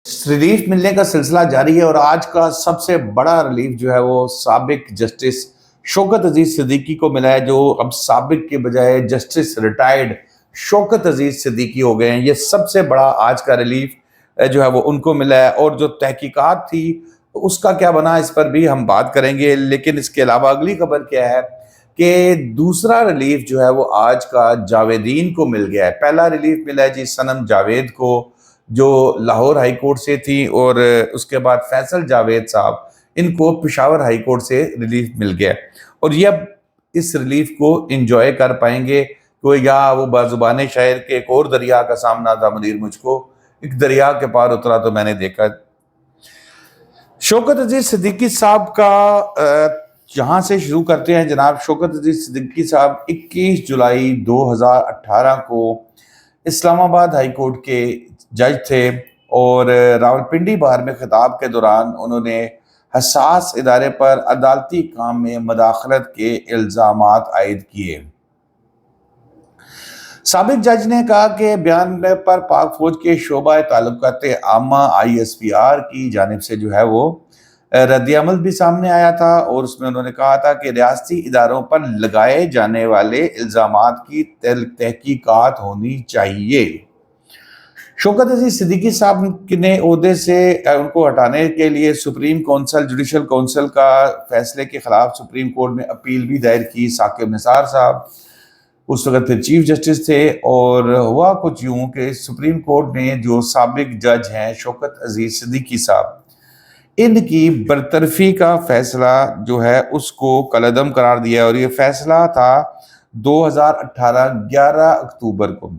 Relief मिलने का सिलसिला जारी है और आज का सबसे बड़ा रिलीफ जो है वो साबिक जस्टिस शौकत अजीज सिद्दीकी को मिला है, जो अब साबिक के बजाय जस्टिस रिटायर्ड शौकत अजीज सिद्दीकी हो गए हैं। ये सबसे बड़ा आज का रिलीफ जो है वो उनको मिला है। और जो तहकीकात थी उसका क्या बना, इस पर भी हम बात करेंगे। लेकिन इसके अलावा अगली खबर क्या है कि दूसरा रिलीफ जो है वो आज का जावेदीन को मिल गया है। पहला रिलीफ मिला है जी सनम जावेद को, जो लाहौर हाई कोर्ट से थी, और उसके बाद फैसल जावेद साहब, इनको पेशावर हाई कोर्ट से रिलीफ मिल गया। और ये अब इस रिलीफ को एंजॉय कर पाएंगे। तो या वो बाजुबान शायर के एक और दरिया का सामना था मुनीर मुझको, एक दरिया के पार उतरा तो मैंने देखा। शौकत अजीज सिद्दीकी साहब का यहाँ से शुरू करते हैं जनाब। शौकत अजीज सिद्दीकी साहब 21 जुलाई 2018 को इस्लामाबाद हाई कोर्ट के जज थे और रावलपिंडी बार में खिताब के दौरान उन्होंने हसास इदारे पर अदालती काम में मदाखलत के इल्ज़ामात आयद किए। साबिक जज ने कहा कि बयान पर पाक फौज के शोबा ताल्लुकात आमा ISPR की जानिब से जो है वो रद्द-ए-अमल भी सामने आया था, और उसमें उन्होंने कहा था कि रियासती इदारों पर लगाए जाने वाले इल्ज़ामात की तहकीकात होनी चाहिए। शौकत अजीज सिद्दीकी साहब ने ओहदे से उनको हटाने के लिए सुप्रीम काउंसिल जुडिशल काउंसिल का फैसले के खिलाफ सुप्रीम कोर्ट में अपील भी दायर की। साकिब निसार साहब उस वक्त फिर चीफ जस्टिस थे, और हुआ कुछ यूं कि सुप्रीम कोर्ट ने जो साबिक जज हैं शौकत अजीज सिद्दीकी साहब, इनकी बरतरफी का फैसला जो है उसको कलअदम करार दिया। और ये फैसला था 2018 11 अक्टूबर को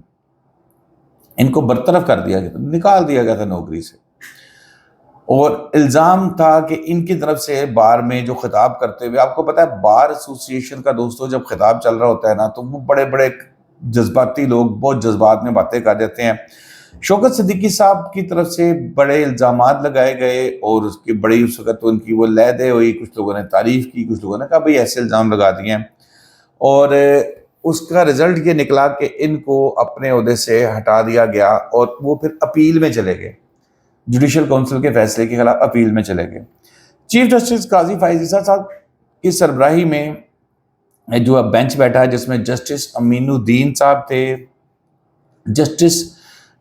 इनको बरतरफ कर दिया गया था, निकाल दिया गया था नौकरी से। और इल्ज़ाम था कि इनकी तरफ से बार में जो खिताब करते हुए, आपको पता है बार एसोसिएशन का दोस्तों जब खिताब चल रहा होता है ना, तो वो बड़े बड़े जज्बाती लोग बहुत जज्बात में बातें कर देते हैं। शौकत सिद्दीकी साहब की तरफ से बड़े इल्ज़ामात लगाए गए और उसकी बड़ी उस वक्त उनकी वो लहद हुई। कुछ लोगों ने तारीफ़ की, कुछ लोगों ने कहा भाई ऐसे इल्ज़ाम लगा दिए हैं, और उसका रिजल्ट ये निकला कि इनको अपने ओहदे से हटा दिया गया और वो फिर अपील में चले गए, जुडिशल काउंसिल के फैसले के खिलाफ अपील में चले गए। चीफ जस्टिस काजी फायज ईसा साहब की सरबराही में जो अब बेंच बैठा है, जिसमें जस्टिस अमीनुद्दीन साहब थे, जस्टिस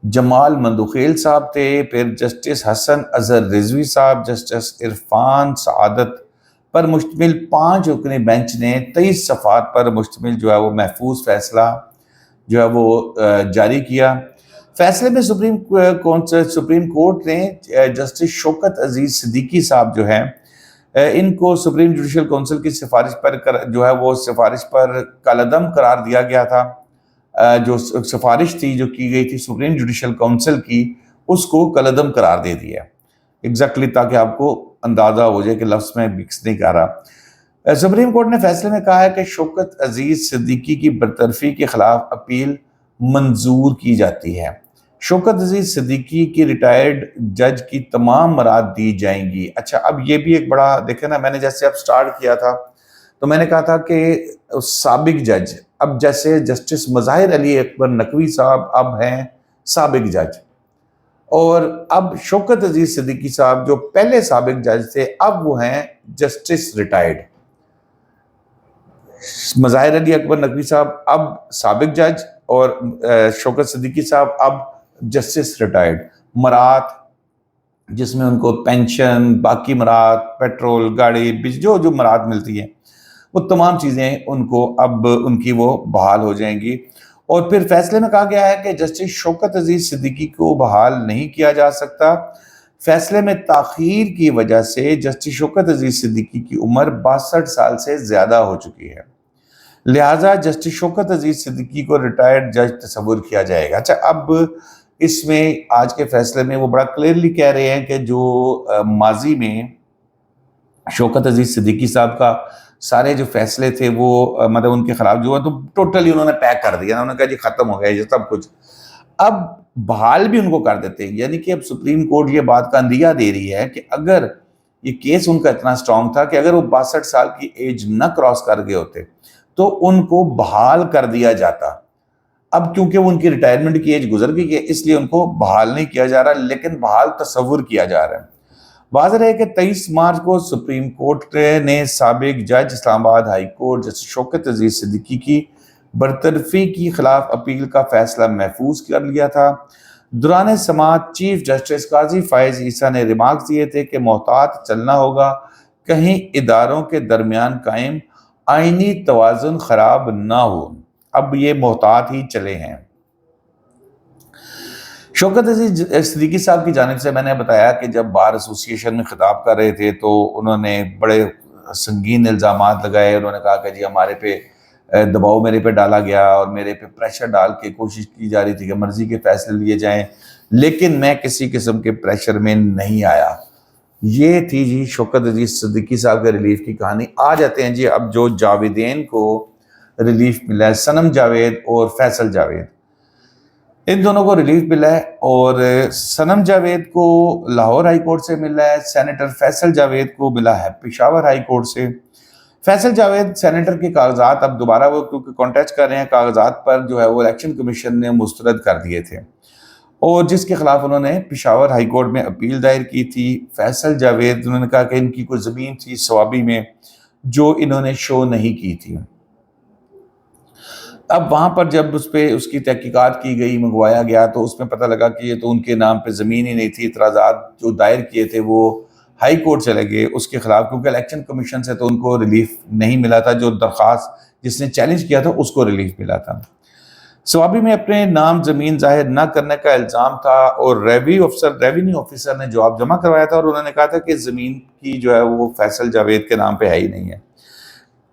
जमाल मंदुखेल साहब थे, फिर जस्टिस हसन अजहर रिजवी साहब, जस्टिस इरफान सआदत पर मुश्तमिल 5 रुकनी बेंच ने 23 सफ़ात पर मुश्तमिल जो है वो महफूज फैसला जो है वो जारी किया। फैसले में सुप्रीम कोर्ट ने जस्टिस शौकत अजीज सिद्दीकी साहब जो हैं इनको सुप्रीम जुडिशल काउंसिल की सिफारिश पर जो है वो सिफारिश पर कलअदम करार दिया गया था। जो सिफारिश थी जो की गई थी सुप्रीम जुडिशल काउंसिल की, उसको कलअदम करार दे दिया एग्जैक्टली, ताकि आपको अंदाज़ा हो जाए कि लफ्ज़ में मिक्स नहीं कर रहा। सुप्रीम कोर्ट ने फैसले में कहा है कि शौकत अजीज सिद्दीकी की बरतरफी के खिलाफ अपील मंजूर की जाती है। शौकत अजीज सिद्दीकी की रिटायर्ड जज की तमाम मराद दी जाएंगी। अच्छा, अब ये भी एक बड़ा देखे ना, मैंने जैसे अब स्टार्ट किया था तो मैंने कहा था कि साबिक जज, अब जैसे जस्टिस मज़ाहिर अली अकबर नकवी साहब अब हैं साबिक जज, और अब शौकत अजीज सिद्दीकी साहब जो पहले साबिक जज थे अब वो हैं जस्टिस रिटायर्ड। मज़ाहिर अली अकबर नकवी साहब अब साबिक जज, और शौकत सिद्दीकी साहब अब जस्टिस रिटायर्ड। मरात जिसमें उनको पेंशन, बाकी मरात, पेट्रोल, गाड़ी, जो मरात मिलती हैं वो तमाम चीज़ें उनको अब उनकी वो बहाल हो जाएंगी। और फिर फैसले में कहा गया है कि जस्टिस शौकत अजीज सिद्दीकी को बहाल नहीं किया जा सकता। फैसले में ताख़ीर की वजह से जस्टिस शौकत अजीज सिद्दीकी की उम्र 62 साल से ज़्यादा हो चुकी है, लिहाजा जस्टिस शौकत अजीज सिद्दीकी को रिटायर्ड जज तस्वुर किया जाएगा। अच्छा, अब इसमें आज के फैसले में वो बड़ा क्लियरली कह रहे हैं कि जो माजी में शौकत अजीज सिद्दीकी साहब का सारे जो फैसले थे वो मतलब उनके खिलाफ जो है तो टोटली उन्होंने पैक कर दिया, उन्होंने कहा जी खत्म हो गया ये सब कुछ, अब बहाल भी उनको कर देते हैं। यानी कि अब सुप्रीम कोर्ट ये बात का अंदिया दे रही है कि अगर ये केस उनका इतना स्ट्रांग था कि अगर वो 62 साल की एज न क्रॉस कर गए होते तो उनको बहाल कर दिया जाता। اب کیونکہ وہ ان کی ریٹائرمنٹ کی ایج گزر گئی ہے اس لیے ان کو بحال نہیں کیا جا رہا، لیکن بحال تصور کیا جا رہا ہے۔ واضح ہے کہ 23 مارچ کو سپریم کورٹ نے سابق جج اسلام آباد high court justice Shaukat Aziz Siddiqui کی برطرفی کی خلاف اپیل کا فیصلہ محفوظ کر لیا تھا۔ دوران سماعت چیف جسٹس قاضی فائز عیسیٰ نے ریمارکس دیے تھے کہ محتاط چلنا ہوگا، کہیں اداروں کے درمیان قائم آئینی توازن خراب نہ ہو۔ اب یہ محتاط ہی چلے ہیں۔ شوکت عزیز صدیقی صاحب کی جانب سے میں نے بتایا کہ جب بار ایسوسی ایشن میں خطاب کر رہے تھے تو انہوں نے بڑے سنگین الزامات لگائے۔ انہوں نے کہا کہ جی ہمارے پہ دباؤ میرے پہ ڈالا گیا اور میرے پہ پریشر ڈال کے کوشش کی جا رہی تھی کہ مرضی کے فیصلے لیے جائیں، لیکن میں کسی قسم کے پریشر میں نہیں آیا۔ یہ تھی جی شوکت عزیز صدیقی صاحب کے ریلیف کی کہانی۔ آ جاتے ہیں جی اب جو جاویدین کو ریلیف ملا ہے، صنم جاوید اور فیصل جاوید، ان دونوں کو ریلیف ملا ہے، اور صنم جاوید کو لاہور ہائی کورٹ سے ملا ہے، سینیٹر فیصل جاوید کو ملا ہے پشاور ہائی کورٹ سے۔ فیصل جاوید سینیٹر کے کاغذات اب دوبارہ وہ کیونکہ کانٹیسٹ کر رہے ہیں، کاغذات پر جو ہے وہ الیکشن کمیشن نے مسترد کر دیے تھے، اور جس کے خلاف انہوں نے پشاور ہائی کورٹ میں اپیل دائر کی تھی۔ فیصل جاوید انہوں نے کہا کہ ان کی کوئی زمین تھی سوابی میں جو انہوں نے شو نہیں کی تھی۔ اب وہاں پر جب اس کی تحقیقات کی گئی، منگوایا گیا، تو اس میں پتہ لگا کہ یہ تو ان کے نام پہ زمین ہی نہیں تھی۔ اعتراضات جو دائر کیے تھے وہ ہائی کورٹ چلے گئے اس کے خلاف، کیونکہ الیکشن کمیشن سے تو ان کو ریلیف نہیں ملا تھا، جو درخواست جس نے چیلنج کیا تھا اس کو ریلیف ملا تھا۔ سوابی میں اپنے نام زمین ظاہر نہ کرنے کا الزام تھا، اور ریونیو آفیسر نے جواب جمع کروایا تھا، اور انہوں نے کہا تھا کہ زمین کی جو ہے وہ فیصل جاوید کے نام پہ ہے ہی نہیں ہے۔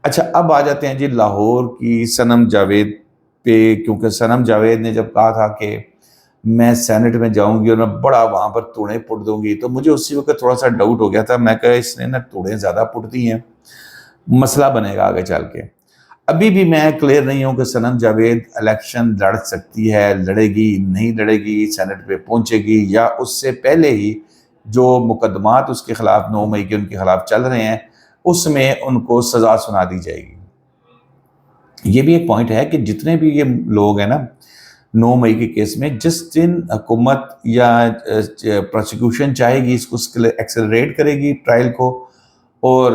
اچھا اب آ جاتے ہیں جی لاہور کی صنم جاوید پہ، کیونکہ صنم جاوید نے جب کہا تھا کہ میں سینٹ میں جاؤں گی اور میں بڑا وہاں پر توڑیں پٹ دوں گی، تو مجھے اسی وقت تھوڑا سا ڈاؤٹ ہو گیا تھا۔ میں کہا اس نے نا توڑیں زیادہ پٹتی ہیں، مسئلہ بنے گا آگے چل کے۔ ابھی بھی میں کلیئر نہیں ہوں کہ صنم جاوید الیکشن لڑ سکتی ہے، لڑے گی نہیں لڑے گی، سینٹ پہ پہنچے گی، یا اس سے پہلے ہی جو مقدمات اس کے خلاف 9 مئی کے ان کے خلاف چل رہے ہیں اس میں ان کو سزا سنا دی جائے گی۔ یہ بھی ایک پوائنٹ ہے کہ جتنے بھی یہ لوگ ہیں نا 9 مئی کے کیس میں، جس دن حکومت یا پروسیکیوشن چاہے گی اس کو ایکسلریٹ کرے گی ٹرائل کو، اور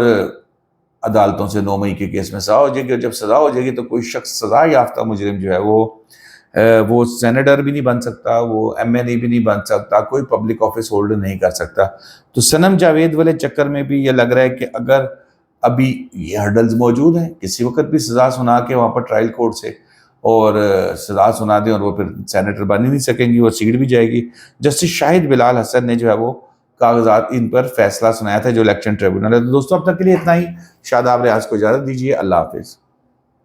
عدالتوں سے 9 مئی کے کیس میں سزا ہو جائے گی، اور جب سزا ہو جائے گی تو کوئی شخص سزا یافتہ مجرم جو ہے وہ سینیٹر بھی نہیں بن سکتا، وہ ایم این اے بھی نہیں بن سکتا، کوئی پبلک آفس ہولڈر نہیں کر سکتا۔ تو صنم جاوید والے چکر میں بھی یہ لگ رہا ہے کہ اگر ابھی یہ ہرڈلز موجود ہیں، کسی وقت بھی سزا سنا کے وہاں پر ٹرائل کورٹ سے اور سزا سنا دیں، اور وہ پھر سینیٹر بن ہی نہیں سکیں گی اور سیٹ بھی جائے گی۔ جسٹس شاہد بلال حسن نے جو ہے وہ کاغذات ان پر فیصلہ سنایا تھا جو الیکشن ٹریبونل ہے۔ تو دوستوں اب تک کے لیے اتنا ہی۔ شاداب ریاض کو اجازت دیجیے، اللہ حافظ۔